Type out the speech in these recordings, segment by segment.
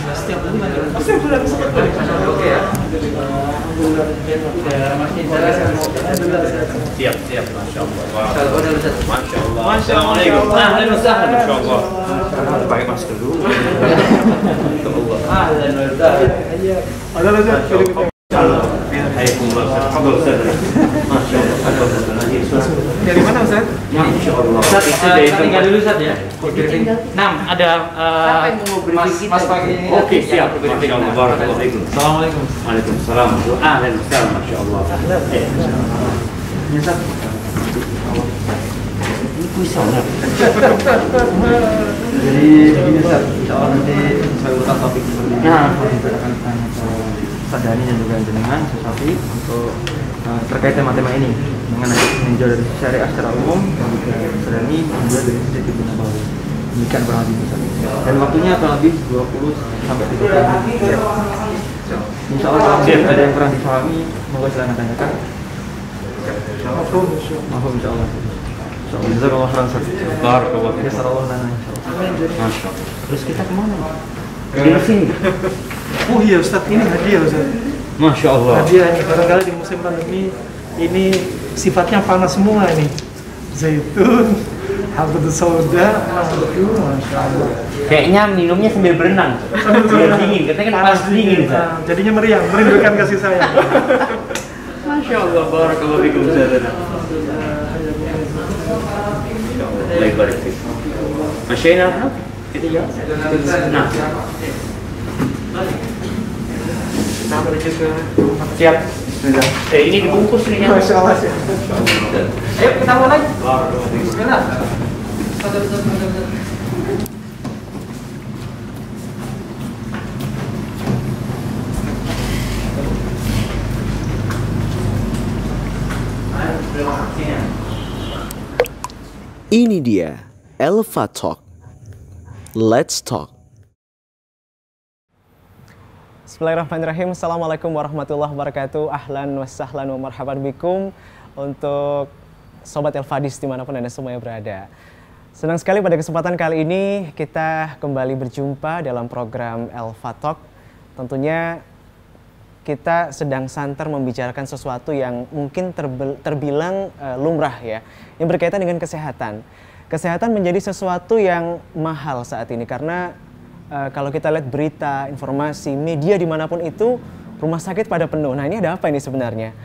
Setiap bulan. Setiap bulan sempat balik. Oke ya. Siap, siap, masya Allah. Masya Allah. Assalamualaikum. Ahlan wa sahlan. Masya Allah. Pakai masker dulu. Ahlan wa sahlan. Ada lagi. Dari mana Ustaz? Masya Allah. Ustaz, tinggal dulu Ustaz ya. Nah, ada Mas pagi ini. Oke, siap. Masya Allah. Barakallahu fiikum. Assalamualaikum. Waalaikumsalam. Ahlan wa sahlan. Masya Allah. Ustaz. Ini kuisannya. Jadi begini Ustaz, insyaallah nanti saya buka topik seperti ini. Kita akan tanya ke Ustaz Dhani dan juga jenengan Safi untuk terkait tema-tema ini mengenai meninjau dari syariah secara umum dan juga Ustaz Dhani meninjau dari sisi Ibnu Nabawi. Demikian kurang lebih Ustaz. Dan waktunya kurang lebih 20 sampai 30 menit. Insyaallah kalau ada yang kurang dipahami, monggo silakan tanyakan. Maaf insyaallah. Jazakallah khairan Ustaz. Barakallahu fiikum. Jazakallah lana insyaallah. Masya Allah. Terus kita kemana? Di sini. Oh iya Ustaz, ini hadiah Ustaz. Masya Allah. Hadiah ini barangkali di musim pandemi ini sifatnya panas semua ini. Zaitun, habatus sauda, Masya Allah. Kayaknya minumnya sambil berenang. Biar dingin, katanya kan panas dingin. Jadinya meriang, merindukan kasih sayang. Masya Allah, barakallahu fikum Ustaz. Allah barik fiik. Masyayna kita ya. Nah. Kita menuju ke Siap. Bismillah. Ini dibungkus nih ya. Masya Allah. Ayo kita mulai. Bismillah. Ini dia Elva Talk. Let's talk. Bismillahirrahmanirrahim. Assalamualaikum warahmatullahi wabarakatuh. Ahlan wa sahlan wa marhaban bikum untuk Sobat Elfadis dimanapun Anda semuanya berada. Senang sekali pada kesempatan kali ini kita kembali berjumpa dalam program Elva Talk. Tentunya kita sedang santer membicarakan sesuatu yang mungkin terbilang lumrah ya, yang berkaitan dengan kesehatan. Kesehatan menjadi sesuatu yang mahal saat ini karena kalau kita lihat berita, informasi, media dimanapun itu, rumah sakit pada penuh. Nah ini ada apa ini sebenarnya?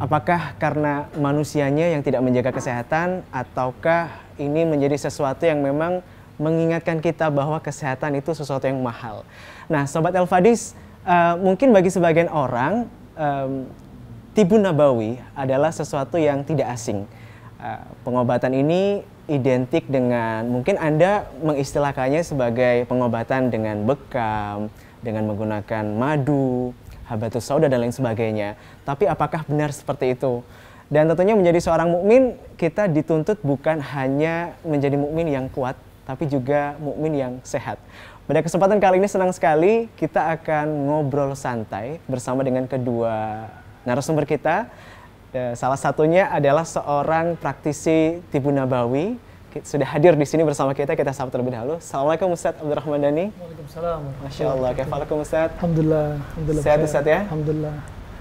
Apakah karena manusianya yang tidak menjaga kesehatan, ataukah ini menjadi sesuatu yang memang mengingatkan kita bahwa kesehatan itu sesuatu yang mahal? Nah Sobat Elfadis, mungkin bagi sebagian orang, Tibun Nabawi adalah sesuatu yang tidak asing. Pengobatan ini identik dengan, mungkin Anda mengistilahkannya sebagai pengobatan dengan bekam, dengan menggunakan madu, habatus sauda dan lain sebagainya. Tapi apakah benar seperti itu? Dan tentunya menjadi seorang mukmin, kita dituntut bukan hanya menjadi mukmin yang kuat, tapi juga mukmin yang sehat. Pada kesempatan kali ini senang sekali kita akan ngobrol santai bersama dengan kedua narasumber kita. Salah satunya adalah seorang praktisi Tibun Nabawi. Sudah hadir di sini bersama kita sapa terlebih dahulu. Assalamualaikum Ustaz Abdurrahman Dhani. Waalaikumsalam. Masya Allah, kaifallakum Ustaz? Alhamdulillah. Sehat Ustaz ya? Alhamdulillah.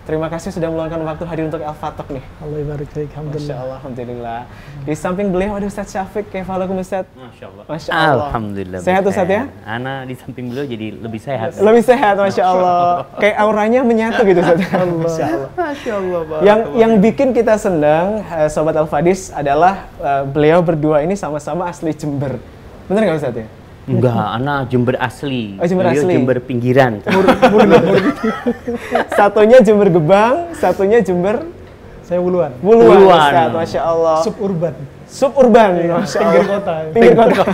Terima kasih sudah meluangkan waktu hadir untuk Elva Talk nih. Allah barik fiik. Alhamdulillah. Masya Allah, alhamdulillah. Di samping beliau ada Ustaz Syafiq. Kaifallakum Ustaz? Masya Allah. Masya Allah. Alhamdulillah. Sehat Ustaz ya? Ana di samping beliau jadi lebih sehat. Lebih sehat, Masya Allah. Kayak auranya menyatu gitu Ustaz. Masya Allah. Masya Allah. Yang bikin kita senang, Sobat Elfadis, adalah beliau berdua ini sama-sama asli Jember. Bener nggak Ustaz ya? Enggak, Ana Jember asli. Oh, Jember Beliau asli. Jember pinggiran. Satunya Jember Gebang, satunya Jember Saya Wuluan. Wuluan. Wuluan. Ustaz, Masya Allah. Suburban. Suburban, Masya Pinggir Allah. kota. Pinggir kota.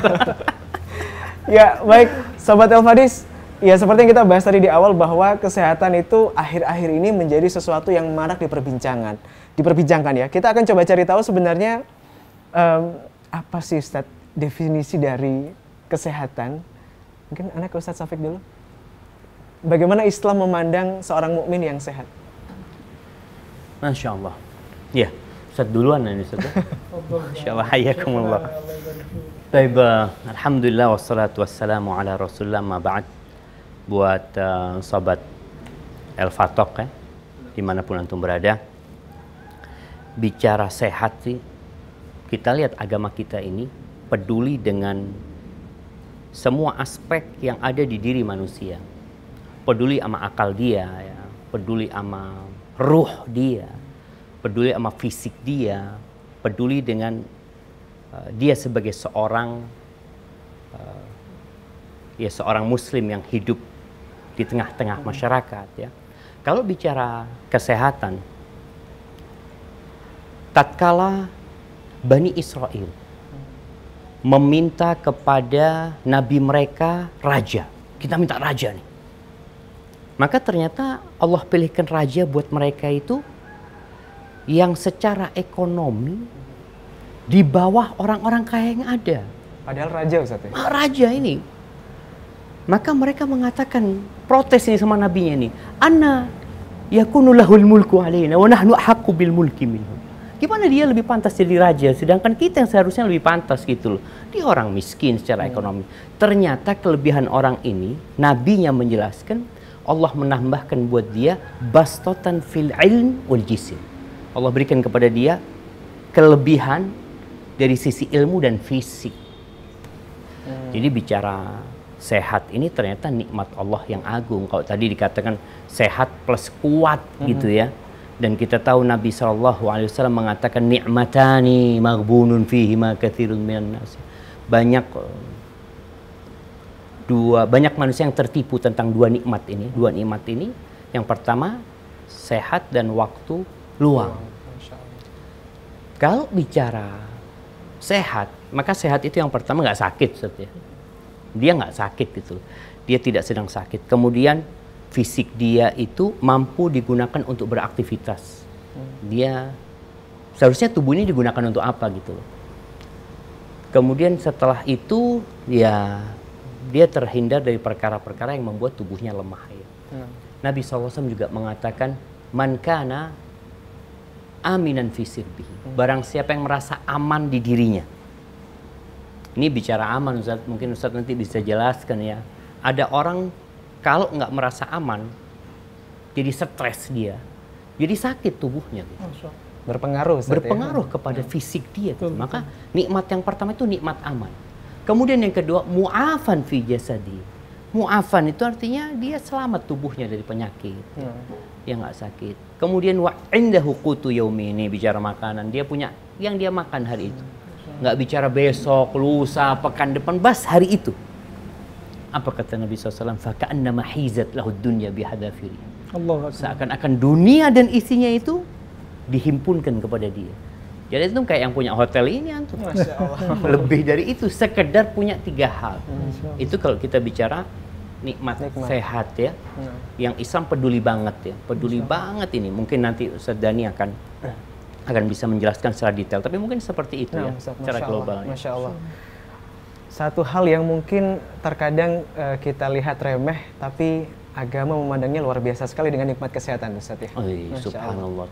Ya, baik. Sobat Elfadis, ya seperti yang kita bahas tadi di awal bahwa kesehatan itu akhir-akhir ini menjadi sesuatu yang marak diperbincangkan ya. Kita akan coba cari tahu sebenarnya apa sih Ustaz definisi dari kesehatan. Mungkin anak ke Ustaz Syafiq dulu. Bagaimana Islam memandang seorang mukmin yang sehat? Masya Allah. Ya, Ustaz duluan ini Ustaz. Masya Allah, hayakumullah. Baik, alhamdulillah wassalatu wassalamu ala rasulillah ma ba'd. Buat sobat Al-Fatok ya, dimanapun antum berada, bicara sehat sih, kita lihat agama kita ini peduli dengan semua aspek yang ada di diri manusia. Peduli sama akal dia, ya, peduli sama ruh dia, peduli sama fisik dia, peduli dengan dia sebagai seorang seorang muslim yang hidup di tengah-tengah masyarakat ya. Kalau bicara kesehatan, tatkala Bani Israel meminta kepada nabi mereka raja, kita minta raja nih. Maka ternyata Allah pilihkan raja buat mereka itu yang secara ekonomi di bawah orang-orang kaya yang ada. Padahal raja, Ustaz ya? Raja ini. Maka mereka mengatakan, protes ini sama nabinya ini. Anna yakunu lahul mulku alaina wa nahnu ahaqqu bil mulki minhu. Gimana dia lebih pantas jadi raja, sedangkan kita yang seharusnya lebih pantas gitu loh. Dia orang miskin secara ekonomi. Ternyata kelebihan orang ini, nabinya menjelaskan, Allah menambahkan buat dia bastotan fil ilm wal jisim. Allah berikan kepada dia kelebihan dari sisi ilmu dan fisik. Jadi bicara sehat ini ternyata nikmat Allah yang agung. Kalau tadi dikatakan sehat plus kuat gitu ya. Dan kita tahu Nabi SAW mengatakan ni'matani maghbunun fihi ma katsirun minan nas. Banyak manusia yang tertipu tentang dua nikmat ini. Dua nikmat ini, yang pertama sehat dan waktu luang. Kalau bicara sehat, maka sehat itu yang pertama nggak sakit, ya. Dia nggak sakit gitu, dia tidak sedang sakit. Kemudian fisik dia itu mampu digunakan untuk beraktivitas. Dia seharusnya tubuh ini digunakan untuk apa gitu. Kemudian setelah itu ya dia terhindar dari perkara-perkara yang membuat tubuhnya lemah. Ya. Nabi SAW juga mengatakan man kana aminan fi sirbihi. Barang siapa yang merasa aman di dirinya. Ini bicara aman, Ustaz. Mungkin Ustaz nanti bisa jelaskan ya. Ada orang kalau nggak merasa aman, jadi stres dia. Jadi sakit tubuhnya. Gitu. Berpengaruh, Ustaz, berpengaruh kepada fisik dia. Gitu. Maka nikmat yang pertama itu nikmat aman. Kemudian yang kedua, mu'afan fi jasadi. Mu'afan itu artinya dia selamat tubuhnya dari penyakit. Yang nggak sakit. Kemudian wa indahu qutu yaumi, ini bicara makanan, dia punya yang dia makan hari itu. Nggak bicara besok, lusa, pekan depan, bas hari itu. Apa kata Nabi SAW? Faka'annama hizat lahud dunya bihadafiri. Seakan-akan dunia dan isinya itu dihimpunkan kepada dia. Jadi itu kayak yang punya hotel ini antum. Masya Allah. Lebih dari itu, sekedar punya 3 hal. Itu kalau kita bicara nikmat sehat ya. Yang Islam peduli banget ya. Peduli banget ini. Mungkin nanti Ustaz Dani akan bisa menjelaskan secara detail. Tapi mungkin seperti itu ya, secara global. Masya Allah. Satu hal yang mungkin terkadang kita lihat remeh, tapi agama memandangnya luar biasa sekali dengan nikmat kesehatan, Ustaz ya. Subhanallah.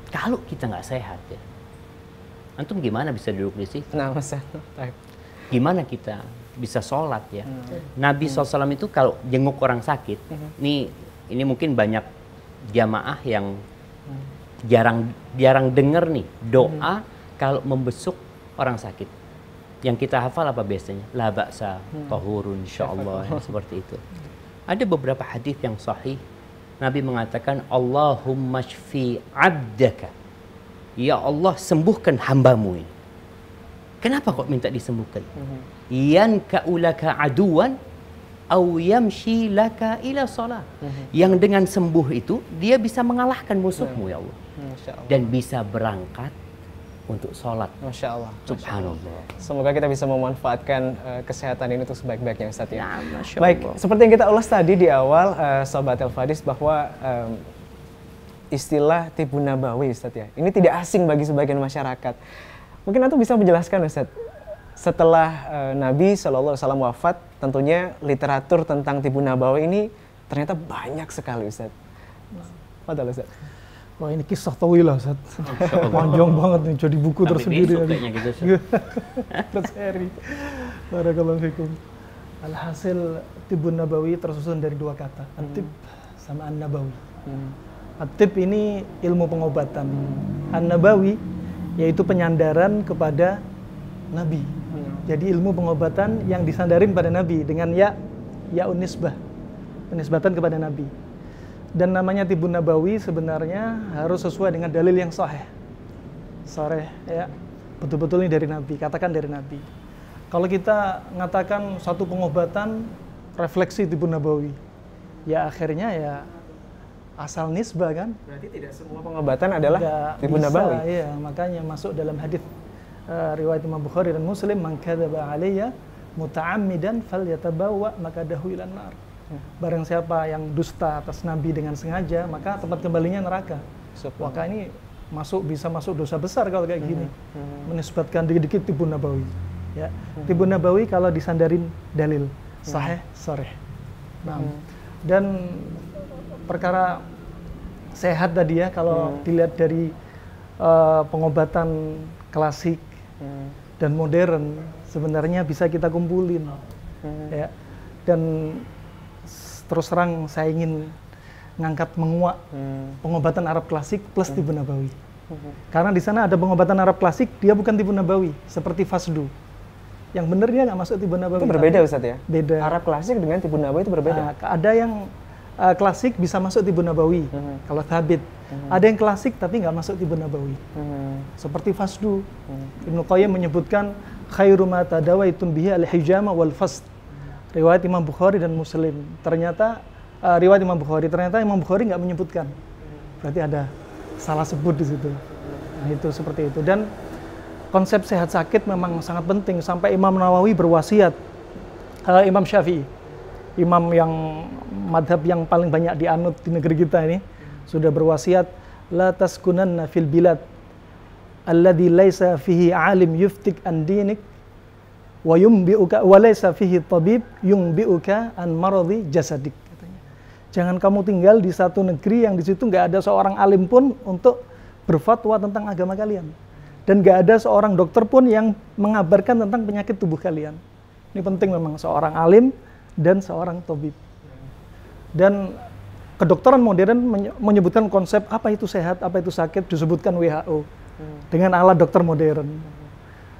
Kalau kita nggak sehat ya, antum gimana bisa duduk di situ? Nah, Ustaz. Gimana kita bisa sholat ya? Nabi SAW itu kalau jenguk orang sakit, ini mungkin banyak jamaah yang jarang dengar nih doa kalau membesuk orang sakit. Yang kita hafal apa biasanya? La ba'sa tahurun insyaallah, seperti itu. Ada beberapa hadis yang sahih. Nabi mengatakan Allahumma shfi 'abdaka. Ya Allah, sembuhkan hambamu ini. Kenapa kok minta disembuhkan? Yanka'ulaka aduwan au yamshi laka ila shalah. Yang dengan sembuh itu dia bisa mengalahkan musuhmu ya Allah. Dan bisa berangkat untuk sholat. Masya Allah. Subhanallah. Semoga kita bisa memanfaatkan kesehatan ini untuk sebaik-baiknya, Ustaz ya. Nah, baik, seperti yang kita ulas tadi di awal, Sobat Al-Fadis, bahwa istilah tibu nabawi, Ustaz ya, ini tidak asing bagi sebagian masyarakat. Mungkin Anda bisa menjelaskan, Ustaz, setelah Nabi SAW wafat, tentunya literatur tentang tibu nabawi ini ternyata banyak sekali, Ustaz. Padahal, Ustaz. Wah ini kisah tawilah Ustaz. Panjang banget nih, jadi buku Sampai tersendiri. besok kayaknya gitu, Ustaz. Terseri. Barakallahu fikum. Alhasil Tibbun Nabawi tersusun dari dua kata, at-tib sama an-nabawi. At-tib ini ilmu pengobatan. An-nabawi yaitu penyandaran kepada Nabi. Jadi ilmu pengobatan yang disandarin pada Nabi dengan ya'un nisbah. Penisbatan kepada Nabi. Dan namanya Tibbun Nabawi sebenarnya harus sesuai dengan dalil yang sahih. Sahih ya. Betul-betul ini dari Nabi, katakan dari Nabi. Kalau kita mengatakan satu pengobatan refleksi Tibbun Nabawi, ya akhirnya ya asal nisbah kan? Berarti tidak semua pengobatan adalah Tibbun bisa, Nabawi. Iya, makanya masuk dalam hadis riwayat Imam Bukhari dan Muslim, "Man kadzaba alayya muta'ammidan falyatabawwa maq'adahu ilan nar." Barang siapa yang dusta atas Nabi dengan sengaja, maka tempat kembalinya neraka. Maka ini bisa masuk dosa besar kalau kayak gini. Menisbatkan dikit-dikit Tibbun Nabawi. Ya. Tibbun Nabawi kalau disandarin dalil sahih, sharih. Nah, dan perkara sehat tadi ya, kalau dilihat dari pengobatan klasik dan modern, sebenarnya bisa kita kumpulin. Ya. Dan terus terang saya ingin ngangkat menguak pengobatan Arab klasik plus Tibbun Nabawi. Karena di sana ada pengobatan Arab klasik, dia bukan Tibbun Nabawi, seperti Fasdu. Yang benar dia nggak masuk Tibbun Nabawi. Itu berbeda Ustaz ya? Beda. Arab klasik dengan Tibbun Nabawi itu berbeda? Nah, ada yang klasik bisa masuk Tibbun Nabawi, kalau Thabit. Ada yang klasik tapi nggak masuk Tibbun Nabawi. Seperti Fasdu. Ibnu Qayyim menyebutkan, khairu ma tadawaitun bihi al-hijama wal fasd. Riwayat Imam Bukhari dan Muslim. Ternyata riwayat Imam Bukhari, ternyata Imam Bukhari nggak menyebutkan. Berarti ada salah sebut di situ. Nah, itu seperti itu. Dan konsep sehat sakit memang sangat penting. Sampai Imam Nawawi berwasiat, Imam Syafi'i, imam yang madhab yang paling banyak dianut di negeri kita ini, sudah berwasiat, la taskunanna fil bilad alladhi laisa fihi alim yuftik an dinik wa yumbi'uka wa laysa fihi tabib yumbi'uka an maradi jasadik, katanya. Jangan kamu tinggal di satu negeri yang di situ nggak ada seorang alim pun untuk berfatwa tentang agama kalian, dan nggak ada seorang dokter pun yang mengabarkan tentang penyakit tubuh kalian. Ini penting memang, seorang alim dan seorang tabib. Dan kedokteran modern menyebutkan konsep apa itu sehat, apa itu sakit, disebutkan WHO dengan alat dokter modern.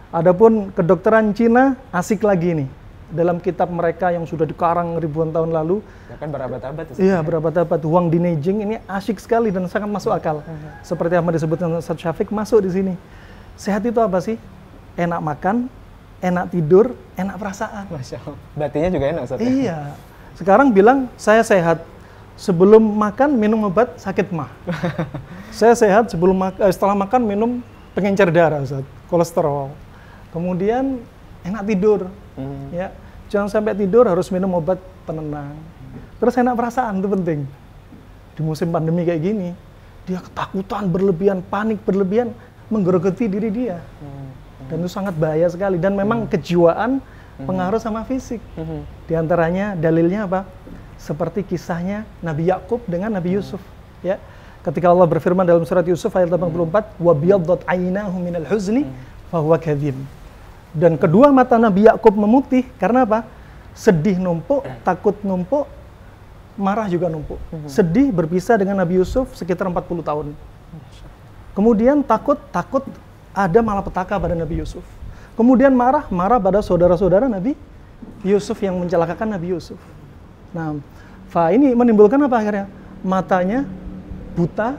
Adapun kedokteran Cina asik lagi nih, dalam kitab mereka yang sudah dikarang ribuan tahun lalu. Ya kan berabad-abad. Iya, berabad-abad. Huang Dinejing ini asik sekali dan sangat masuk akal. Seperti yang disebutkan Ustaz Syafiq, masuk di sini. Sehat itu apa sih? Enak makan, enak tidur, enak perasaan. Masya Allah. Batinnya juga enak Ustaz. Iya. Sekarang bilang saya sehat, sebelum makan minum obat sakit mah. Saya sehat setelah makan minum pengencer darah, Ustaz, kolesterol. Kemudian enak tidur, ya. Jangan sampai tidur harus minum obat penenang. Terus enak perasaan, itu penting. Di musim pandemi kayak gini, dia ketakutan berlebihan, panik berlebihan, menggerogoti diri dia. Dan itu sangat bahaya sekali. Dan memang kejiwaan pengaruh sama fisik. Di antaranya dalilnya apa? Seperti kisahnya Nabi Yakub dengan Nabi Yusuf. Ya, ketika Allah berfirman dalam surat Yusuf ayat 84, wa biyaddat aynahu minal huzni fahuwa kadhib. Dan kedua mata Nabi Yakub memutih karena apa? Sedih numpuk, takut numpuk, marah juga numpuk. Sedih berpisah dengan Nabi Yusuf sekitar 40 tahun. Kemudian takut ada malapetaka pada Nabi Yusuf. Kemudian marah pada saudara-saudara Nabi Yusuf yang mencelakakan Nabi Yusuf. Nah, ini menimbulkan apa akhirnya? Matanya buta,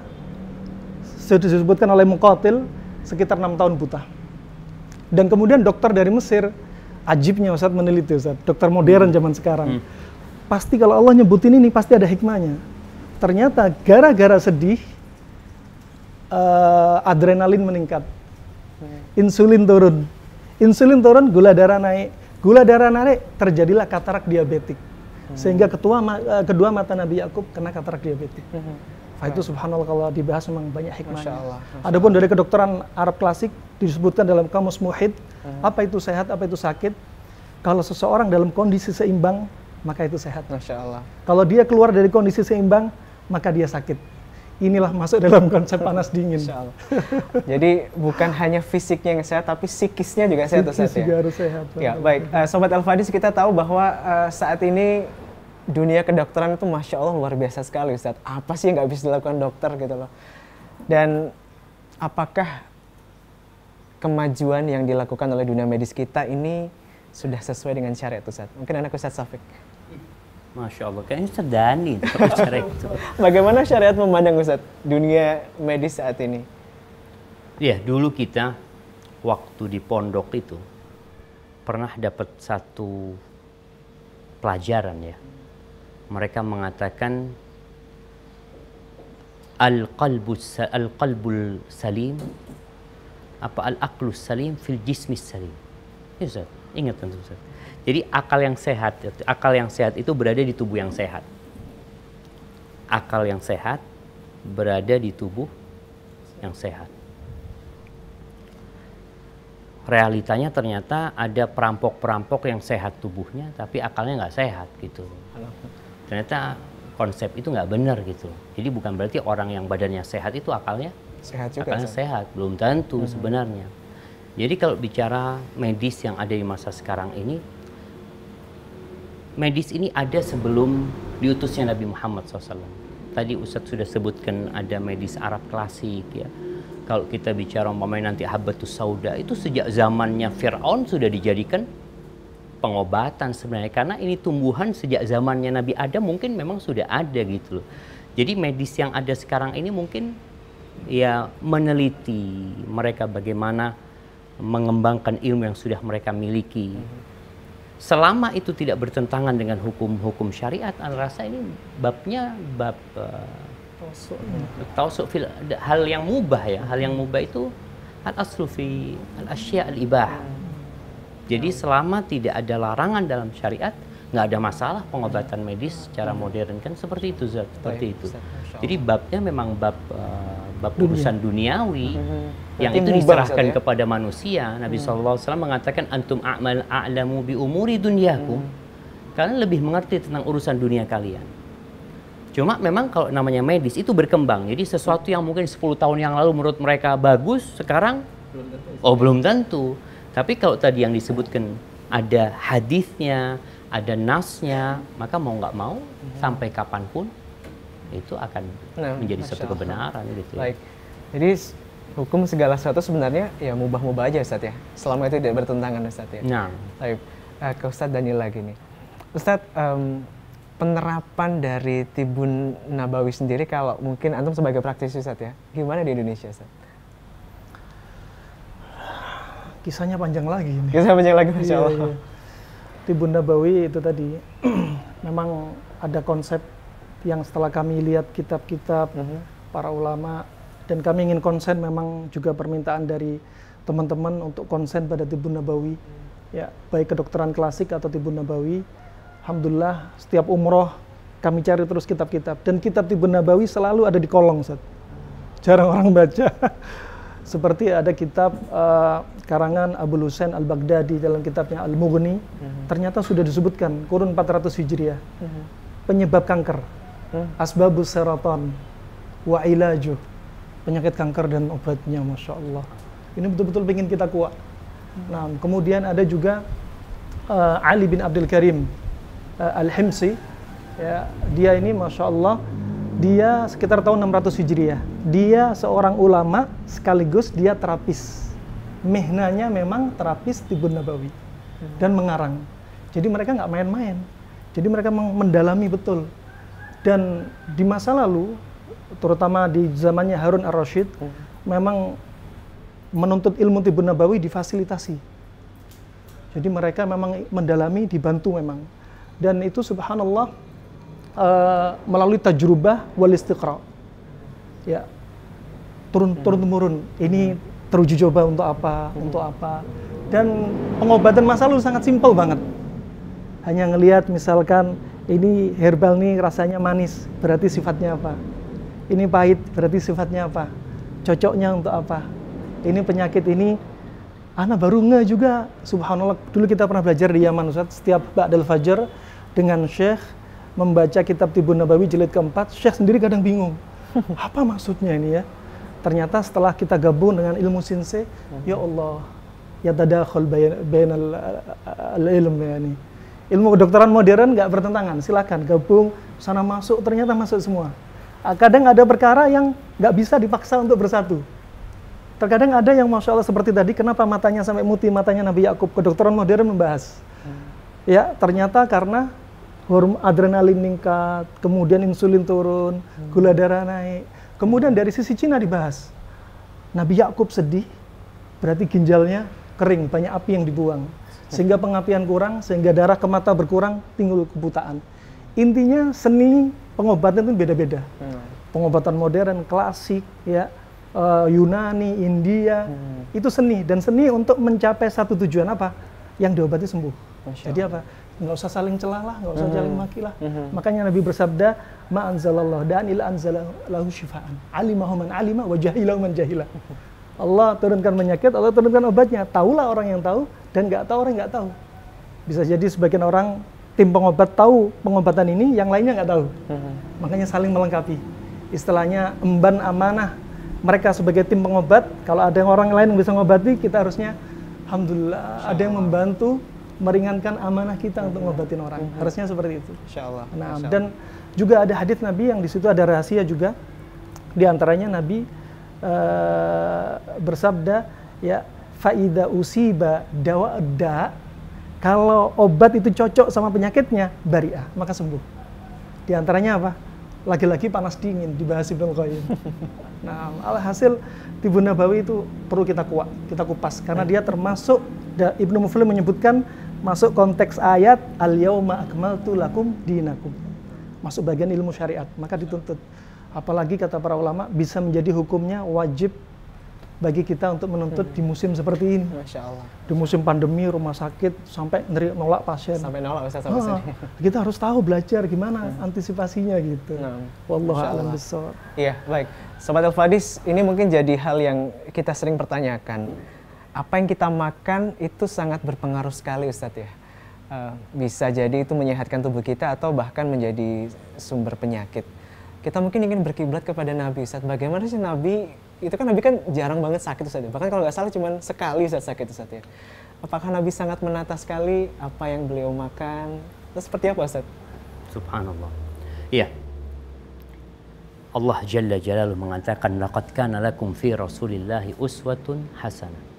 sudah disebutkan oleh Muqatil, sekitar 6 tahun buta. Dan kemudian dokter dari Mesir, ajibnya Ustaz meneliti, Ustaz, dokter modern zaman sekarang. Pasti kalau Allah nyebutin ini, pasti ada hikmahnya. Ternyata gara-gara sedih, adrenalin meningkat. Insulin turun. Insulin turun, gula darah naik. Gula darah naik, terjadilah katarak diabetik. Sehingga kedua mata Nabi Yakub kena katarak diabetik. Itu subhanallah, kalau dibahas memang banyak hikmahnya. Adapun dari kedokteran Arab klasik disebutkan dalam Kamus Muhid, apa itu sehat, apa itu sakit. Kalau seseorang dalam kondisi seimbang, maka itu sehat. Masya Allah. Kalau dia keluar dari kondisi seimbang, maka dia sakit. inilah masuk dalam konsep panas dingin. Insya Allah. Jadi bukan hanya fisiknya yang sehat, tapi psikisnya juga sehat, Ustaz, Psikis juga harus sehat. Ya, baik. Sobat Al-Fadis, kita tahu bahwa saat ini dunia kedokteran itu Masya Allah luar biasa sekali, Ustaz. Apa sih yang nggak bisa dilakukan dokter gitu loh. Dan apakah kemajuan yang dilakukan oleh dunia medis kita ini sudah sesuai dengan syariat, Ustaz? Mungkin anak Ustaz Syafiq. Masya Allah, kayaknya Ustaz Dani bicara itu. Bagaimana syariat memandang, Ustaz, dunia medis saat ini? Ya, dulu kita waktu di pondok itu pernah dapat satu pelajaran ya. Mereka mengatakan al-qalbul salim al-aqlus salim fil jismis salim. Ya, Ustaz, ingat tentu, Ustaz. Jadi akal yang sehat itu berada di tubuh yang sehat. Akal yang sehat berada di tubuh yang sehat. Realitanya ternyata ada perampok-perampok yang sehat tubuhnya, tapi akalnya nggak sehat gitu. Ternyata konsep itu nggak benar gitu. Jadi bukan berarti orang yang badannya sehat itu akalnya Sehat juga. akalnya sehat, belum tentu sebenarnya. Jadi kalau bicara medis yang ada di masa sekarang ini, medis ini ada sebelum diutusnya Nabi Muhammad SAW. Tadi Ustadz sudah sebutkan ada medis Arab klasik ya. Kalau kita bicara umpamanya nanti habatus sauda, itu sejak zamannya Fir'aun sudah dijadikan pengobatan sebenarnya. Karena ini tumbuhan sejak zamannya Nabi Adam mungkin memang sudah ada gitu loh. Jadi medis yang ada sekarang ini mungkin ya meneliti mereka bagaimana mengembangkan ilmu yang sudah mereka miliki. Selama itu tidak bertentangan dengan hukum-hukum syariat, Anda rasa ini babnya bab tausuk fil hal yang mubah ya. Hal yang mubah itu al-aslu fi al-asya' al-ibah. Jadi selama tidak ada larangan dalam syariat, nggak ada masalah pengobatan medis secara modern kan seperti itu, Zat. Seperti itu. Jadi babnya memang bab urusan duniawi yang itu diserahkan kepada manusia. Nabi SAW mengatakan antum a'lamu bi umuri dunyakum. Kalian lebih mengerti tentang urusan dunia kalian. Cuma memang kalau namanya medis itu berkembang. Jadi sesuatu yang mungkin 10 tahun yang lalu menurut mereka bagus, sekarang belum tentu. Tapi kalau tadi yang disebutkan ada hadisnya, ada nasnya, maka mau nggak mau sampai kapanpun itu akan menjadi suatu kebenaran gitu. Baik. Jadi hukum segala sesuatu sebenarnya ya mubah-mubah aja, Ustaz ya. Selama itu tidak bertentangan, Ustaz ya. Nah, baik. Ke Ustaz Daniel lagi nih. Ustaz, penerapan dari Tibun Nabawi sendiri kalau mungkin antum sebagai praktisi, Ustaz ya, gimana di Indonesia, Ustaz? Kisahnya panjang lagi ini. Kisah panjang lagi, Masya Allah. Iya. Tibun Nabawi itu tadi memang ada konsep yang setelah kami lihat kitab-kitab para ulama dan kami ingin konsen, memang juga permintaan dari teman-teman untuk konsen pada Tibun Nabawi ya, baik kedokteran klasik atau Tibun Nabawi. Alhamdulillah setiap umroh kami cari terus kitab-kitab dan kitab Tibun Nabawi selalu ada di kolong, Ustaz. Jarang orang baca. Seperti ada kitab karangan Abu Husain Al-Baghdadi dalam kitabnya Al-Mughni, ternyata sudah disebutkan kurun 400 Hijriah. Penyebab kanker, asbabus saraton wa ilajuh, penyakit kanker dan obatnya, Masya Allah. Ini betul-betul ingin kita kuat. Nah, kemudian ada juga Ali bin Abdul Karim Al-Himsi ya, dia ini Masya Allah, dia sekitar tahun 600 Hijriah. Dia seorang ulama sekaligus dia terapis. Mihnanya memang terapis Tibun Nabawi dan mengarang. Jadi mereka nggak main-main. Jadi mereka mendalami betul. Dan di masa lalu, terutama di zamannya Harun ar-Rasyid, memang menuntut ilmu Tibun Nabawi difasilitasi. Jadi mereka memang mendalami, dibantu memang. Dan itu subhanallah melalui tajrubah wal istiqra. Ya, turun-temurun. Ini teruji coba untuk apa, untuk apa. Dan pengobatan masa lalu sangat simpel banget. Hanya ngelihat misalkan ini herbal nih rasanya manis, berarti sifatnya apa? Ini pahit, berarti sifatnya apa? Cocoknya untuk apa? Ini penyakit ini, anak baru nggak juga. Subhanallah, dulu kita pernah belajar di Yaman, Ustaz. Setiap ba'dal fajar dengan Syekh membaca kitab Tibun Nabawi jilid keempat, Syekh sendiri kadang bingung. Apa maksudnya ini ya? Ternyata setelah kita gabung dengan ilmu sinse, ya Allah, ya tadakhul bainal ilm ya ini. Ilmu kedokteran modern nggak bertentangan, silakan gabung sana masuk, ternyata masuk semua. Kadang ada perkara yang nggak bisa dipaksa untuk bersatu. Terkadang ada yang Masya Allah seperti tadi, kenapa matanya sampai mutih matanya Nabi Yakub, kedokteran modern membahas. Ya, ternyata karena adrenalin meningkat, kemudian insulin turun, gula darah naik. Kemudian dari sisi Cina dibahas. Nabi Yakub sedih, berarti ginjalnya kering, banyak api yang dibuang. Sehingga pengapian kurang, sehingga darah ke mata berkurang, timbul kebutaan. Intinya seni pengobatan itu beda-beda. Pengobatan modern, klasik, ya, Yunani, India, itu seni. Dan seni untuk mencapai satu tujuan apa? Yang diobati sembuh. Jadi apa? Nggak usah saling celah lah, nggak usah saling maki lah. Makanya Nabi bersabda, ma anzalallah dan ila anzalahu syifaan. Alimahu man alima wa jahilahu man jahila. Allah turunkan penyakit, Allah turunkan obatnya. Tahulah orang yang tahu, dan nggak tahu orang yang nggak tahu. Bisa jadi sebagian orang, tim pengobat tahu pengobatan ini, yang lainnya nggak tahu. Makanya saling melengkapi. Istilahnya emban amanah. Mereka sebagai tim pengobat, kalau ada orang lain yang bisa mengobati, kita harusnya, alhamdulillah, ada yang membantu meringankan amanah kita untuk ngobatin orang. Harusnya seperti itu. Insyaallah. Nah, dan juga ada hadis Nabi yang di situ ada rahasia juga. Di antaranya Nabi bersabda, ya, faida usiba dawa'da, kalau obat itu cocok sama penyakitnya, bari'ah, maka sembuh. Di antaranya apa? Lagi-lagi panas dingin, dibahas Ibnu Qayyim. Nah, alhasil Tibbun Nabawi itu perlu kita kupas, karena dia termasuk, Ibnu Muflih menyebutkan, masuk konteks ayat al-yauma akmaltu lakum dinakum, masuk bagian ilmu syariat, maka dituntut. Apalagi kata para ulama, bisa menjadi hukumnya wajib bagi kita untuk menuntut di musim seperti ini. Masya Allah. Di musim pandemi, rumah sakit, sampai nolak pasien. Sampai nolak Ustaz. Kita harus tahu, belajar gimana antisipasinya gitu. Wallahu a'lam bishawab. Iya, baik. Sobat Al-Fadis, ini mungkin jadi hal yang kita sering pertanyakan. Apa yang kita makan itu sangat berpengaruh sekali Ustadz ya. Bisa jadi itu menyehatkan tubuh kita atau bahkan menjadi sumber penyakit. Kita mungkin ingin berkiblat kepada Nabi Ustadz. Bagaimana sih Nabi, itu kan Nabi kan jarang banget sakit Ustadz ya. Bahkan kalau nggak salah cuma sekali Ustadz sakit Ustadz ya. Apakah Nabi sangat menata sekali apa yang beliau makan? Terus seperti apa Ustadz? Subhanallah. Iya. Allah Jalla Jalaluhu mengatakan, laqad kana lakum fi Rasulillahi uswatun hasanah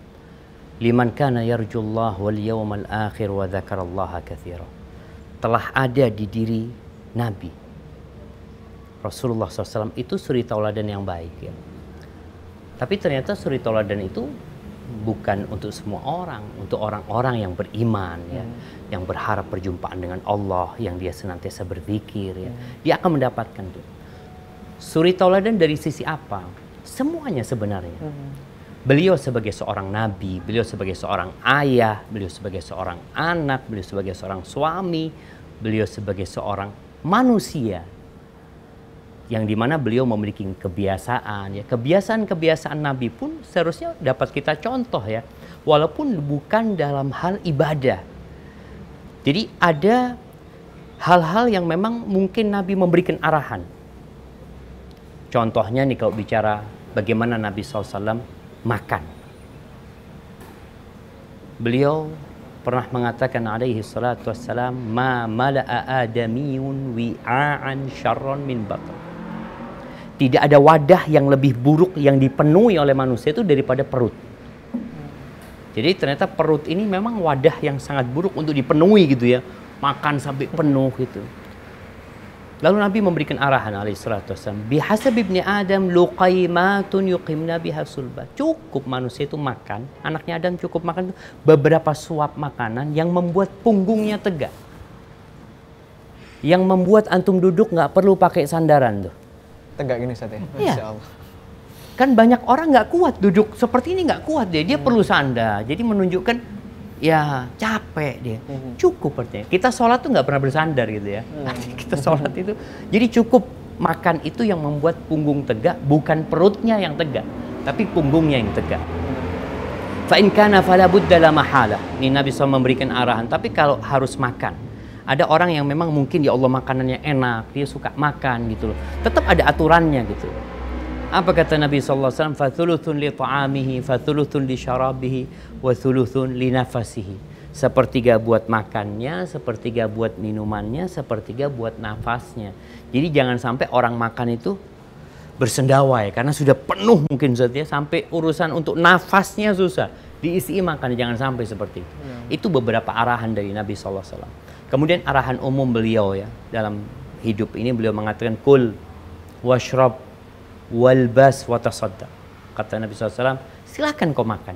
liman kana yarjullah wal yawmal akhir wa dzakarallaha katsira. Telah ada di diri Nabi Rasulullah SAW itu suri tauladan yang baik ya. Tapi ternyata suri tauladan itu bukan untuk semua orang, untuk orang-orang yang beriman ya, yang berharap perjumpaan dengan Allah, yang dia senantiasa berzikir ya. Dia akan mendapatkan itu. Suri tauladan dari sisi apa? Semuanya sebenarnya. Beliau sebagai seorang nabi, beliau sebagai seorang ayah, beliau sebagai seorang anak, beliau sebagai seorang suami, beliau sebagai seorang manusia, yang dimana beliau memiliki kebiasaan ya. Kebiasaan-kebiasaan Nabi pun seharusnya dapat kita contoh ya, walaupun bukan dalam hal ibadah. Jadi ada hal-hal yang memang mungkin Nabi memberikan arahan. Contohnya nih kalau bicara bagaimana Nabi SAW makan. Beliau pernah mengatakan alaihi salatu wassalam, ma mala'a adamiyun wi'a'an syarron min batn. Tidak ada wadah yang lebih buruk yang dipenuhi oleh manusia itu daripada perut. Jadi ternyata perut ini memang wadah yang sangat buruk untuk dipenuhi gitu ya. Makan sampai penuh gitu. Lalu Nabi memberikan arahan alaihi salatu wassalam, bihasab ibni Adam luqaimatun yuqimna biha sulbah. Cukup manusia itu makan, anaknya Adam cukup makan beberapa suap makanan yang membuat punggungnya tegak. Yang membuat antum duduk nggak perlu pakai sandaran tuh. Tegak gini Ustaz ya. Iya. Masya Allah. Kan banyak orang nggak kuat duduk seperti ini, nggak kuat dia perlu sandar. Jadi menunjukkan ya capek dia. Cukup artinya. Kita sholat tuh nggak pernah bersandar gitu ya. Kita sholat itu. Jadi cukup makan itu yang membuat punggung tegak, bukan perutnya yang tegak, tapi punggungnya yang tegak. Fa in kana fala budda la mahala. Ini Nabi SAW memberikan arahan. Tapi kalau harus makan, Ada orang yang memang mungkin ya Allah makanannya enak, dia suka makan gitu loh. Tetap ada aturannya gitu. Apa kata Nabi SAW? Fathuluthun li ta'amihi, fathuluthun li syarabihi, wa thuluthun li nafasihi. Sepertiga buat makannya, sepertiga buat minumannya, sepertiga buat nafasnya. Jadi jangan sampai orang makan itu bersendawai karena sudah penuh mungkin saja sampai urusan untuk nafasnya susah. Diisi makan, jangan sampai seperti itu. Itu beberapa arahan dari Nabi SAW. Kemudian arahan umum beliau ya dalam hidup ini beliau mengatakan kul washrab walbas watasaddaq. Kata Nabi SAW, silakan kau makan.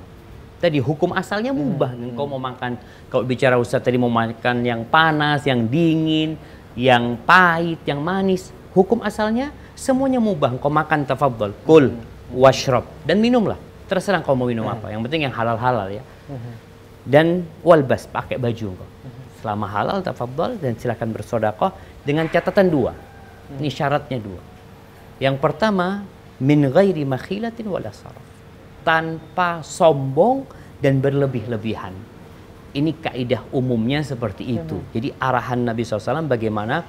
Tadi hukum asalnya mubah. Kau mau makan, kalau bicara Ustaz tadi mau makan yang panas, yang dingin, yang pahit, yang manis. Hukum asalnya semuanya mubah. Kau makan tafadhol. Kul washrab dan minumlah. Terserah kau mau minum apa. Yang penting yang halal-halal ya. Dan walbas, pakai baju kau. Selama halal tafadhol dan silakan bersedekah dengan catatan 2. Ini syaratnya 2. Yang pertama, min ghairi makhilatin wala saraf. Tanpa sombong dan berlebih-lebihan. Ini kaidah umumnya seperti itu. Jadi arahan Nabi SAW bagaimana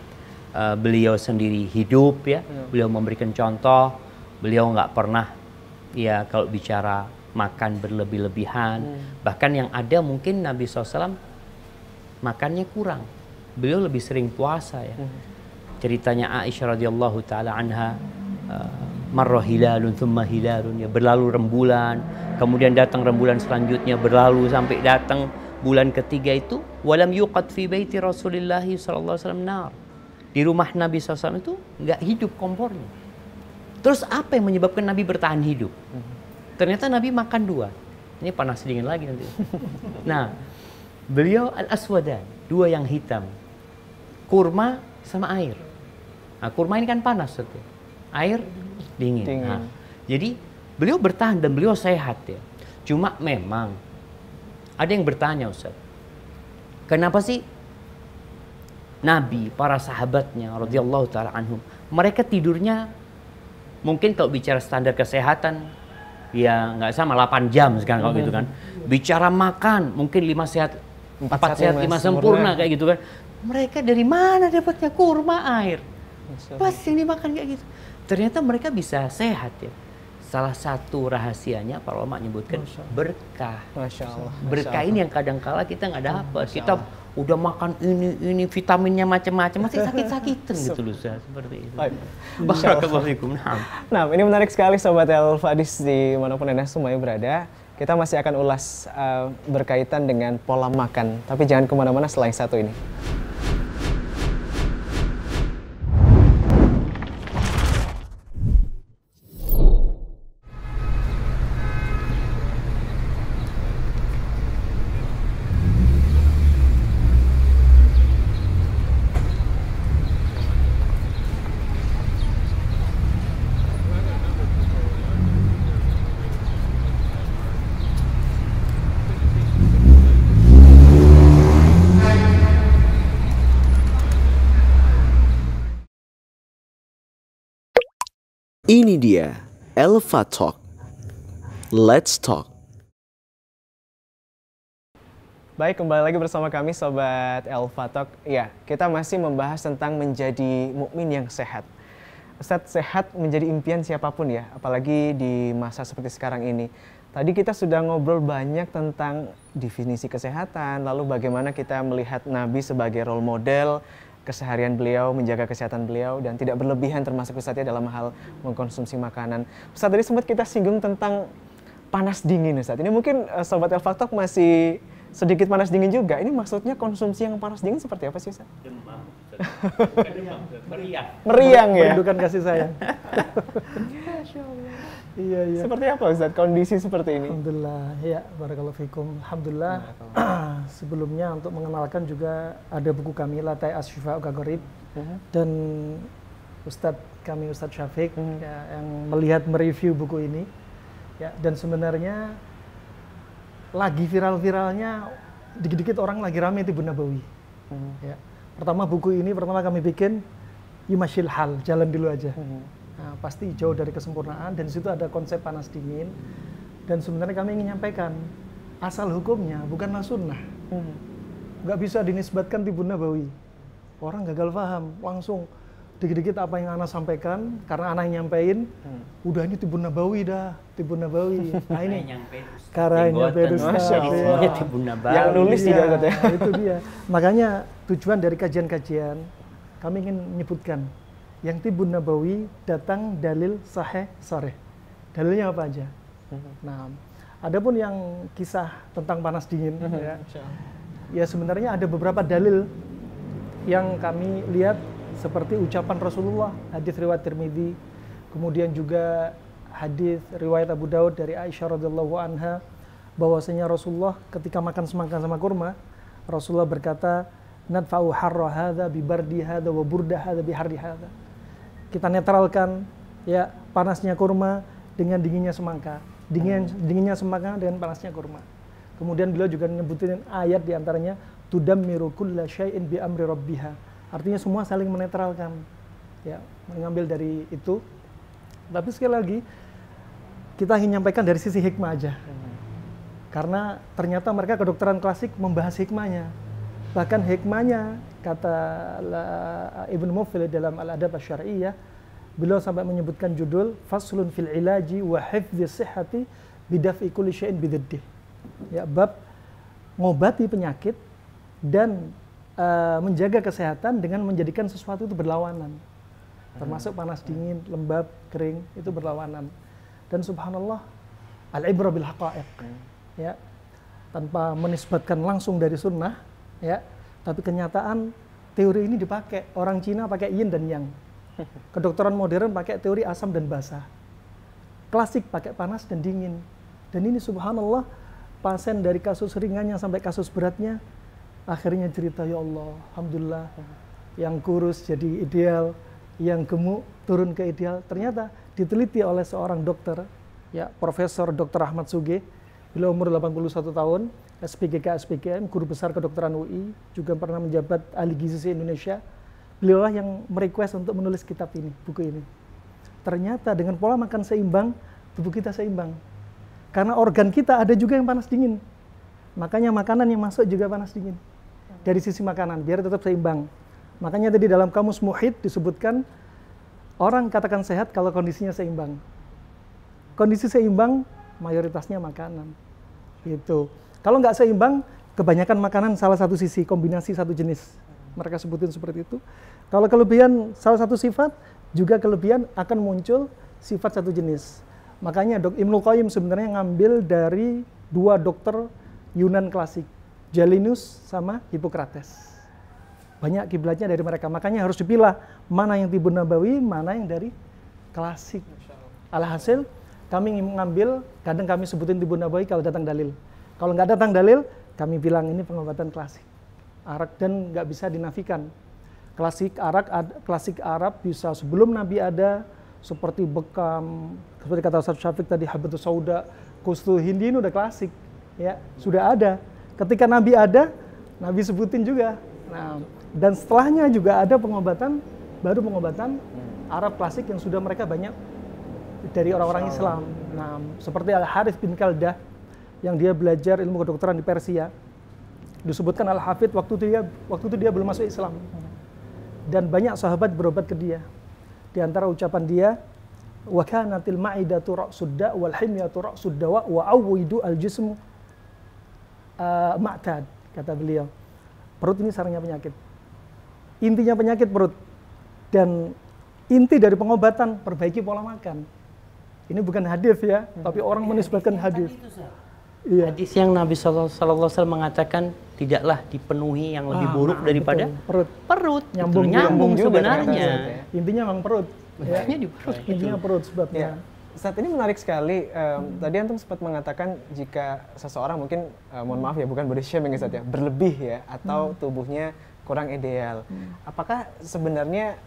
beliau sendiri hidup ya. Beliau memberikan contoh. Beliau nggak pernah ya kalau bicara makan berlebih-lebihan. Bahkan yang ada mungkin Nabi SAW makannya kurang. Beliau lebih sering puasa ya. Ceritanya Aisyah radhiyallahu taala anha, marra hilalun thumma hilalun, ya berlalu rembulan, kemudian datang rembulan selanjutnya, berlalu sampai datang bulan ketiga itu walam yuqad fi baiti Rasulillah sallallahu alaihi wasallam nar. Di rumah Nabi SAW itu nggak hidup kompornya. Terus apa yang menyebabkan Nabi bertahan hidup? Ternyata Nabi makan 2. Ini panas dingin lagi nanti. Nah, beliau al-aswadan, 2 yang hitam. Kurma sama air. Nah, kurma ini kan panas tuh. Air dingin. Nah, jadi beliau bertahan dan beliau sehat ya. Cuma memang ada yang bertanya Ustaz, kenapa sih Nabi, para sahabatnya radhiyallahu taala anhum, mereka tidurnya mungkin kalau bicara standar kesehatan ya nggak sama 8 jam sekarang kalau gitu kan. Bicara makan mungkin 5 sehat 4 sehat 5 sempurna kayak gitu kan. Mereka dari mana dapatnya kurma air? Pas yang dimakan kayak gitu. Ternyata mereka bisa sehat ya. Salah satu rahasianya para ulama menyebutkan berkah. Masya Allah. Berkah ini yang kadang-kala kita nggak dapat. Kita udah makan ini vitaminnya macam-macam masih sakit-sakitan gitu loh seperti itu. Barakallahu fikum. Nah, ini menarik sekali Sobat El-Fadis dimanapun Anda semuanya berada. Kita masih akan ulas berkaitan dengan pola makan. Tapi jangan kemana-mana selain satu ini. Ini dia Elva Talk. Let's talk. Baik, kembali lagi bersama kami Sobat Elva Talk. Ya, kita masih membahas tentang menjadi mukmin yang sehat. Ustadz, sehat menjadi impian siapapun ya, apalagi di masa seperti sekarang ini. Tadi kita sudah ngobrol banyak tentang definisi kesehatan, lalu bagaimana kita melihat Nabi sebagai role model, keseharian beliau, menjaga kesehatan beliau, dan tidak berlebihan termasuk Ustadz ya dalam hal mengkonsumsi makanan. Ustadz, tadi sempat kita singgung tentang panas dingin Ustadz. Ini mungkin Sobat Elva Talk masih sedikit panas dingin juga. Ini maksudnya konsumsi yang panas dingin seperti apa sih Ustadz? Demam. Meriang. Meriang ya? Merindukan kasih sayang. Iya, iya. Seperti apa Ustadz kondisi seperti ini? Alhamdulillah, ya barakallahu fikum. Alhamdulillah. Sebelumnya untuk mengenalkan juga ada buku kami Latai Asy-Syifa'u Ka-Gharib dan Ustadz kami Ustadz Syafiq ya, yang melihat mereview buku ini. Ya, dan sebenarnya lagi viral-viralnya dikit-dikit orang lagi rame Tibun Nabawi. Ya. Pertama buku ini pertama kami bikin Yumashil Hal, jalan dulu aja. Nah, pasti jauh dari kesempurnaan dan di situ ada konsep panas dingin dan sebenarnya kami ingin nyampaikan asal hukumnya bukanlah sunnah, nggak bisa dinisbatkan Tibun Nabawi. Orang gagal paham, langsung dikit-dikit apa yang Ana sampaikan, karena Ana yang nyampein, udah ini Tibun Nabawi dah, Tibun Nabawi. Nah ini karanya nyampein Ustaz. Semuanya Tibun Nabawi. Yang nulis Iya, tidak Ustaz ya. itu dia. Makanya tujuan dari kajian-kajian, kami ingin menyebutkan, yang Tibun Nabawi datang dalil sahih sarih. Dalilnya apa aja? Nah, adapun yang kisah tentang panas dingin, ya sebenarnya ada beberapa dalil yang kami lihat seperti ucapan Rasulullah, hadis riwayat Tirmidzi, kemudian juga hadis riwayat Abu Daud dari Aisyah radhiyallahu anha, bahwasanya Rasulullah ketika makan semakan sama kurma, Rasulullah berkata, "Nadfa'u harra hadza bi bardi hadza wa burda hadza bi harri hadza." Kita netralkan ya panasnya kurma dengan dinginnya semangka, dinginnya semangka dengan panasnya kurma. Kemudian beliau juga nyebutin ayat diantaranya, tudammiru kulla syai'in bi amri rabbiha. Artinya semua saling menetralkan. Ya, mengambil dari itu. Tapi sekali lagi kita ingin menyampaikan dari sisi hikmah aja. Karena ternyata mereka kedokteran klasik membahas hikmahnya. Bahkan hikmahnya kata Ibnu Muflih dalam Al-Adab Asy-Syar'iyyah, beliau sampai menyebutkan judul Faslun fil ilaji wa hifdzi sihhati bidaf'i kulli syai'in bididdih. Ya, bab ngobati penyakit dan menjaga kesehatan dengan menjadikan sesuatu itu berlawanan, termasuk panas dingin, lembab, kering, itu berlawanan. Dan subhanallah, al-ibrah bil haqa'iq, ya, tanpa menisbatkan langsung dari sunnah, ya, tapi kenyataan teori ini dipakai. Orang Cina pakai yin dan yang, kedokteran modern pakai teori asam dan basa, klasik pakai panas dan dingin. Dan ini subhanallah, pasien dari kasus ringannya sampai kasus beratnya akhirnya cerita, ya Allah, alhamdulillah, yang kurus jadi ideal, yang gemuk turun ke ideal. Ternyata diteliti oleh seorang dokter, ya, Profesor Dr. Ahmad Sugih, beliau umur 81 tahun, SPGK, SPGM, guru besar kedokteran UI, juga pernah menjabat ahli gizi Indonesia. Beliau lah yang merequest untuk menulis kitab ini, buku ini. Ternyata dengan pola makan seimbang, tubuh kita seimbang. Karena organ kita ada juga yang panas dingin. Makanya makanan yang masuk juga panas dingin. Dari sisi makanan, biar tetap seimbang. Makanya tadi dalam kamus Muhit disebutkan, orang katakan sehat kalau kondisinya seimbang. Kondisi seimbang, mayoritasnya makanan. Gitu. Kalau nggak seimbang, kebanyakan makanan salah satu sisi, kombinasi satu jenis. Mereka sebutin seperti itu. Kalau kelebihan salah satu sifat, juga kelebihan akan muncul sifat satu jenis. Makanya Ibnu Qayyim sebenarnya ngambil dari dua dokter Yunan klasik, Jalinus sama Hippocrates. Banyak kiblatnya dari mereka, makanya harus dipilah mana yang Tibun Nabawi, mana yang dari klasik. Alhasil kami mengambil, kadang kami sebutin Tibun Nabawi kalau datang dalil. Kalau nggak datang dalil, kami bilang ini pengobatan klasik. Arak dan nggak bisa dinafikan. Klasik Arab bisa sebelum Nabi ada, seperti bekam, seperti kata Ustaz Syafiq tadi, Habatus Sauda, Kustul Hindi, ini udah klasik. Ya, sudah ada. Ketika Nabi ada, Nabi sebutin juga. Nah, dan setelahnya juga ada pengobatan, baru pengobatan Arab klasik yang sudah mereka banyak dari orang-orang Islam. Nah, seperti Al-Harith bin Kaldah yang dia belajar ilmu kedokteran di Persia. Disebutkan Al-Hafidh waktu itu dia belum masuk Islam. Dan banyak sahabat berobat ke dia. Di antara ucapan dia, wa kanatil ma'idatu ra'sud da' wal himyatu ra'sud dawa wa awwidu al-jismu ma'tad, kata beliau. Perut ini sarangnya penyakit. Intinya penyakit perut. Dan inti dari pengobatan, perbaiki pola makan. Ini bukan hadis ya, tapi orang menisbatkan hadis. Iya. Hadis yang Nabi SAW mengatakan tidaklah dipenuhi yang lebih buruk daripada perut. Perut. Nyambung Betul, juga sebenarnya. Intinya memang perut. Ya. Intinya di perut. Intinya perut sebabnya. Ya. Saat ini menarik sekali. Tadi antum sempat mengatakan jika seseorang mungkin, mohon maaf ya, bukan body shaming ya, Ustaz ya, berlebih ya, atau tubuhnya kurang ideal. Apakah sebenarnya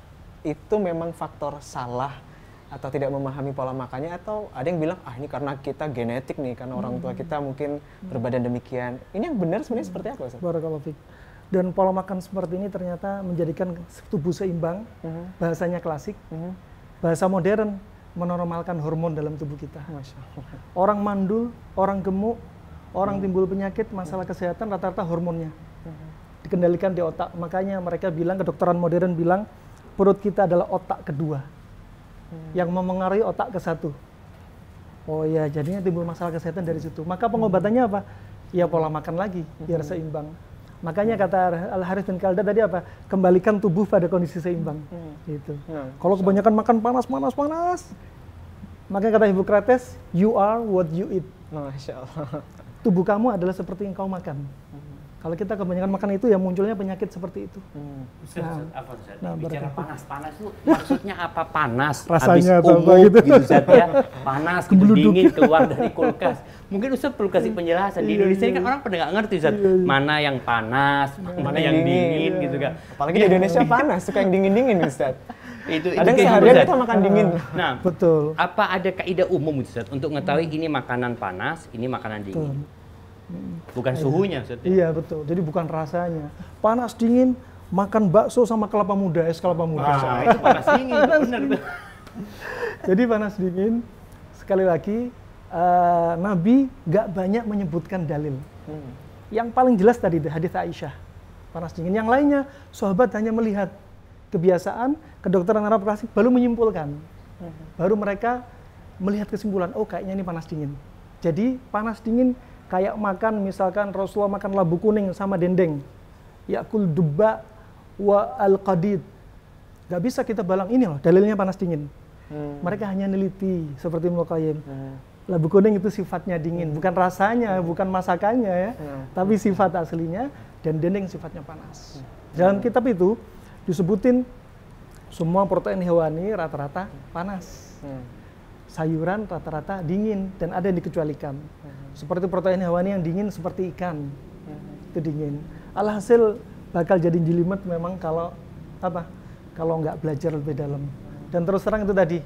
itu memang faktor salah atau tidak memahami pola makannya, atau ada yang bilang ini karena kita genetik nih, karena orang tua kita mungkin berbadan demikian. Ini yang benar sebenarnya seperti apa, Ustaz? Barakallahu fiik. Dan pola makan seperti ini ternyata menjadikan tubuh seimbang. Bahasanya klasik. Bahasa modern menormalkan hormon dalam tubuh kita. Orang mandul, orang gemuk, orang timbul penyakit, masalah kesehatan rata-rata hormonnya. dikendalikan di otak. Makanya mereka bilang, kedokteran modern bilang, perut kita adalah otak kedua yang memengaruhi otak ke satu. Oh ya, jadinya timbul masalah kesehatan dari situ. Maka pengobatannya apa? Ya pola makan lagi, biar seimbang. Makanya kata Al-Harith bin Kalda tadi apa? Kembalikan tubuh pada kondisi seimbang. Gitu. Kalau kebanyakan makan panas, makanya kata Hippocrates, you are what you eat. Masya Allah. Tubuh kamu adalah seperti yang kau makan. Kalau kita kebanyakan makan itu, ya munculnya penyakit seperti itu. Apa Ustaz? Nah, Bicara berarti- panas-panas itu maksudnya apa? Panas, Rasanya habis atau apa umum gitu. gitu Ustaz ya. Panas, gitu, dingin, keluar dari kulkas. Mungkin Ustaz perlu kasih penjelasan. Di Indonesia ini kan orang pada nggak ngerti Ustaz. Mana yang panas, mana yang dingin gitu kan. Apalagi di Indonesia panas, suka yang dingin-dingin Ustaz. Itu Kadang kayak seharian gitu, kita Ustaz. makan dingin. Nah, Betul. apa ada kaidah umum Ustaz untuk mengetahui ini makanan panas, ini makanan dingin? Bukan suhunya Ustaz. Iya betul. Jadi bukan rasanya. Panas dingin, makan bakso sama kelapa muda, es kelapa muda. Nah, itu panas dingin, benar tuh. Jadi panas dingin, sekali lagi Nabi nggak banyak menyebutkan dalil. Yang paling jelas tadi hadis Aisyah, panas dingin. Yang lainnya sahabat hanya melihat kebiasaan, kedokteran Arab klasik baru menyimpulkan. Baru mereka melihat kesimpulan, oh kayaknya ini panas dingin. Jadi panas dingin kayak makan, misalkan Rasulullah makan labu kuning sama dendeng. Yakul dubba wa al-qadid. Gak bisa kita balang, ini loh dalilnya panas dingin. Mereka hanya neliti seperti Ibnu Qayyim. Labu kuning itu sifatnya dingin, bukan rasanya, bukan masakannya ya, tapi sifat aslinya, dan dendeng sifatnya panas. Dalam kitab itu disebutin semua protein hewani rata-rata panas. Sayuran rata-rata dingin dan ada yang dikecualikan. Seperti protein hewani yang dingin seperti ikan. Itu dingin. Alhasil bakal jadi jelimet memang kalau apa? Kalau nggak belajar lebih dalam. Dan terus terang itu tadi,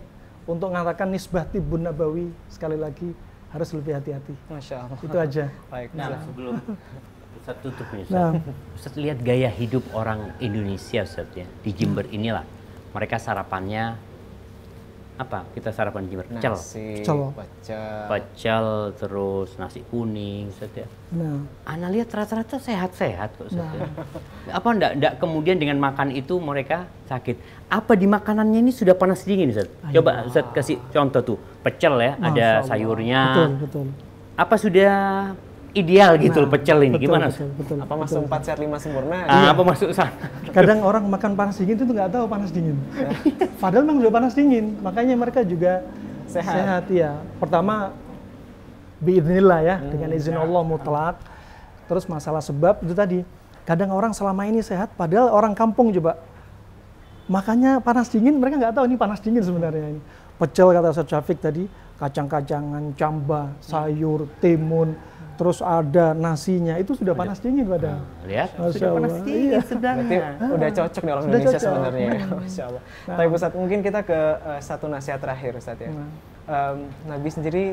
untuk mengatakan nisbah tibbun nabawi, sekali lagi harus lebih hati-hati. Masya Allah. Itu aja. Baik. Nah, sebelum Ustaz tutup nih Ustaz. Nah. Ustaz lihat gaya hidup orang Indonesia Ustaz ya. Di Jember inilah. Mereka sarapannya apa? Kita sarapan di Jember. Pecel. Nasi, Pecel. pecel. Pecel, terus nasi kuning Ustaz ya. Nah, Ana lihat rata-rata sehat-sehat kok Ustaz ya. Apa enggak kemudian dengan makan itu mereka sakit? Apa di makanannya ini sudah panas dingin Ustaz? Coba Ustaz kasih contoh tuh. Pecel ya, Masya ada Allah. sayurnya. Betul. Apa sudah ideal gitu loh pecel ini? Gimana? Betul. Apa masuk 4 sehat 5 sempurna? Apa masuk sana? Kadang orang makan panas dingin itu nggak tahu panas dingin. Padahal memang sudah panas dingin. Makanya mereka juga sehat ya. Pertama, biidznillah ya, dengan izin Allah mutlak. Terus masalah sebab itu tadi. Kadang orang selama ini sehat, padahal orang kampung coba. Makanya panas dingin, mereka nggak tahu ini panas dingin sebenarnya. Ini pecel kata Ustaz Syafiq tadi, kacang-kacangan, camba, sayur, timun, terus ada nasinya, itu sudah panas dingin padahal. Lihat, Masya sudah panas Allah. dingin Iya. sebenarnya. Berarti udah cocok nih orang Sudah Indonesia cocok. sebenarnya. Masya Allah. Tapi Ustaz, mungkin kita ke satu nasihat terakhir Ustaz ya. Nabi sendiri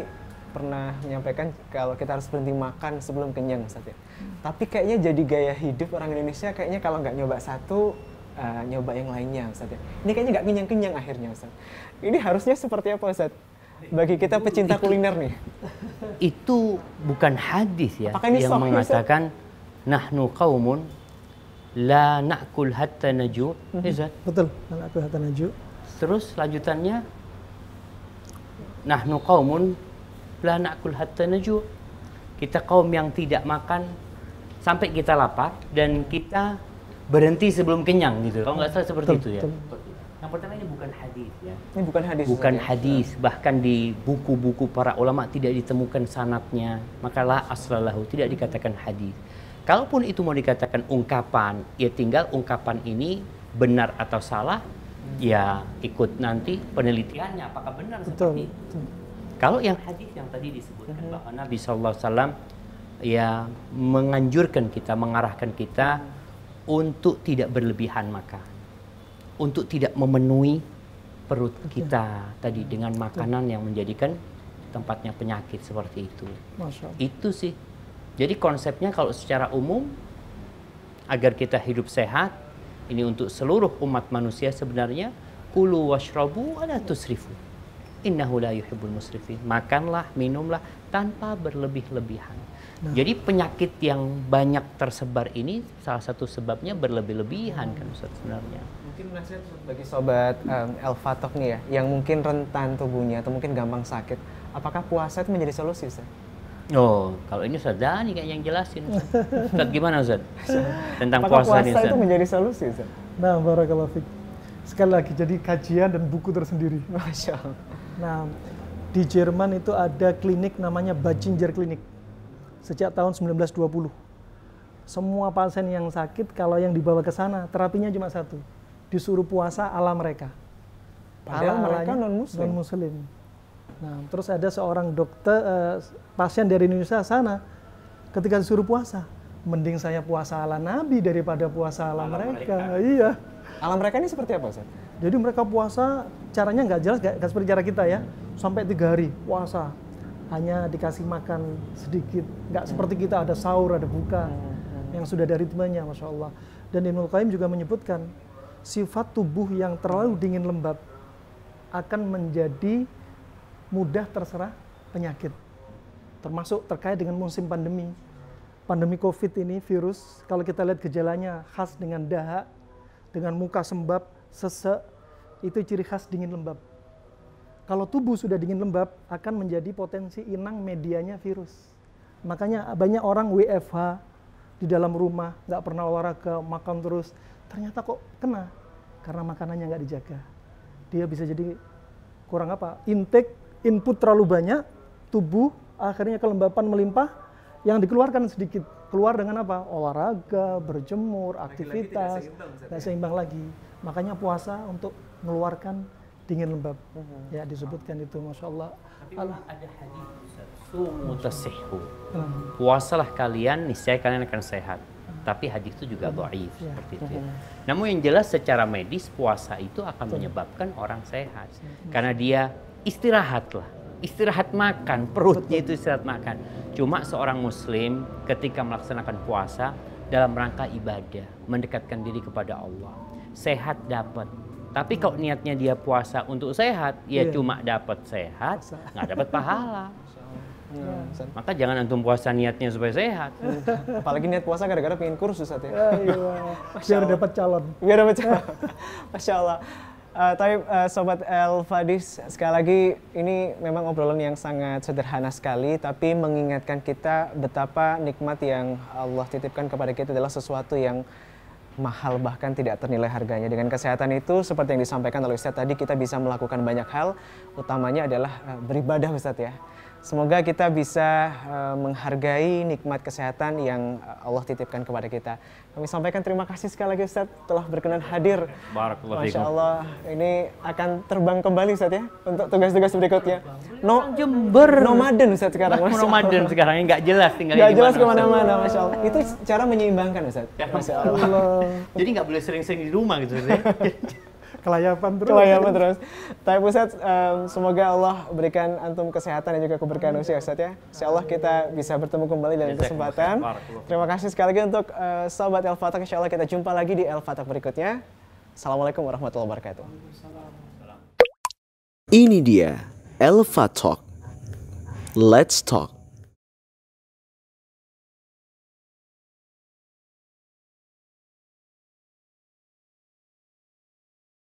pernah menyampaikan kalau kita harus berhenti makan sebelum kenyang Ustaz ya. Tapi kayaknya jadi gaya hidup orang Indonesia kayaknya kalau nggak nyoba satu, nyoba yang lainnya Ustaz ya. Ini kayaknya nggak kenyang-kenyang akhirnya Ustaz. Ini harusnya seperti apa Ustaz? Bagi kita pecinta kuliner nih. Itu bukan hadis ya Apakah ini yang sahih, mengatakan nahnu qaumun la na'kul hatta naju'. Ustaz. Betul, aku hata naju. Terus lanjutannya nahnu qaumun la na'kul hatta naju'. Kita kaum yang tidak makan sampai kita lapar dan kita berhenti sebelum kenyang gitu. Kalau nggak salah seperti Betul, itu ya. betul. Yang pertama ini bukan hadis ya. Ini bukan hadis. Bukan Ustaz ya? hadis, bahkan di buku-buku para ulama tidak ditemukan sanadnya. Maka la aslalahu, tidak dikatakan hadis. Kalaupun itu mau dikatakan ungkapan, ya tinggal ungkapan ini benar atau salah, ya ikut nanti penelitiannya apakah benar seperti itu. Betul. Kalau yang hadis yang tadi disebutkan bahwa Nabi SAW ya menganjurkan kita, mengarahkan kita untuk tidak berlebihan makan, untuk tidak memenuhi perut kita tadi dengan makanan yang menjadikan tempatnya penyakit seperti itu. Masya Allah. Itu sih. Jadi konsepnya kalau secara umum agar kita hidup sehat, ini untuk seluruh umat manusia sebenarnya kulu washrabu wala tusrifu. Innahu la yuhibbul musrifin. Makanlah, minumlah tanpa berlebih-lebihan. Jadi penyakit yang banyak tersebar ini salah satu sebabnya berlebih-lebihan kan Ustaz sebenarnya. Mungkin nasihat bagi sobat El-Fatok nih ya, yang mungkin rentan tubuhnya atau mungkin gampang sakit, apakah puasa itu menjadi solusi Ustaz? Oh, kalau ini Ustaz Dani kayak yang jelasin Ustaz. Ustaz gimana Ustaz? Tentang Apakah puasa ini puasa Ustaz. itu menjadi solusi Ustaz? Nah, barakallahu fiik. Sekali lagi jadi kajian dan buku tersendiri. Masya Allah. Nah, di Jerman itu ada klinik namanya Bachinger Klinik. Sejak tahun 1920. Semua pasien yang sakit kalau yang dibawa ke sana terapinya cuma satu. Disuruh puasa ala mereka. Padahal mereka non-muslim. Non-muslim. Nah, terus ada seorang dokter pasien dari Indonesia sana ketika disuruh puasa, mending saya puasa ala Nabi daripada puasa ala mereka. Iya. Ala mereka ini seperti apa Ustaz? Jadi mereka puasa caranya nggak jelas, nggak seperti cara kita ya. Sampai 3 hari puasa, hanya dikasih makan sedikit. Nggak seperti kita ada sahur, ada buka, yang sudah ada ritmenya, Masya Allah. Dan Ibnul Qayyim juga menyebutkan, sifat tubuh yang terlalu dingin lembab akan menjadi mudah terserang penyakit. Termasuk terkait dengan musim pandemi. Pandemi COVID ini, virus, kalau kita lihat gejalanya khas dengan dahak, dengan muka sembab, sesek, itu ciri khas dingin lembab. Kalau tubuh sudah dingin lembab, akan menjadi potensi inang medianya virus. Makanya banyak orang WFH di dalam rumah, nggak pernah olahraga, makan terus. Ternyata kok kena, karena makanannya nggak dijaga. Dia bisa jadi kurang apa? Intake, input terlalu banyak, tubuh akhirnya kelembapan melimpah, yang dikeluarkan sedikit. Keluar dengan apa? Olahraga, berjemur, aktivitas, nggak seimbang lagi. Makanya puasa untuk mengeluarkan dingin lembab. Ya disebutkan itu, Masya Allah. Tapi memang ada hadis Ustaz, sumu tasihhu. Puasalah kalian, niscaya kalian akan sehat. Tapi hadis itu juga dhaif seperti itu. Ya. Namun yang jelas secara medis puasa itu akan menyebabkan orang sehat. Karena dia istirahatlah. Istirahat makan, perutnya itu istirahat makan. Cuma seorang muslim ketika melaksanakan puasa dalam rangka ibadah, mendekatkan diri kepada Allah. Sehat dapat. Tapi kalau niatnya dia puasa untuk sehat, ya cuma dapat sehat, nggak dapat pahala. Maka jangan antum puasa niatnya supaya sehat. Apalagi niat puasa gara-gara pengen kurus Ustaz ya. Biar dapat calon. Biar dapat calon. Masya Allah. Tapi Sobat El-Fadis, sekali lagi ini memang obrolan yang sangat sederhana sekali, tapi mengingatkan kita betapa nikmat yang Allah titipkan kepada kita adalah sesuatu yang mahal, bahkan tidak ternilai harganya. Dengan kesehatan itu, seperti yang disampaikan oleh Ustadz tadi, kita bisa melakukan banyak hal, utamanya adalah beribadah Ustadz ya. Semoga kita bisa menghargai nikmat kesehatan yang Allah titipkan kepada kita. Kami sampaikan terima kasih sekali lagi Ustadz telah berkenan hadir. Barakallahu Masya fikum. Allah, ini akan terbang kembali Ustadz ya untuk tugas-tugas berikutnya. Jember. Nomaden Ustadz sekarang. Masya Nomaden Allah. sekarang nggak jelas tinggalnya Nggak jelas di mana, kemana-mana, Masya Allah. Itu cara menyeimbangkan Ustadz. Masya Allah. Jadi nggak boleh sering-sering di rumah gitu ya. Kelayapan terus. Kelayapan terus. Tapi Ustadz, semoga Allah berikan antum kesehatan dan juga keberkahan usia Ustadz ya. Insya Allah kita bisa bertemu kembali dalam kesempatan. Terima kasih sekali lagi untuk sahabat El-Fatak. Insya Allah kita jumpa lagi di El-Fatak berikutnya. Assalamualaikum warahmatullahi wabarakatuh. Ini dia El-Fatak. Let's talk.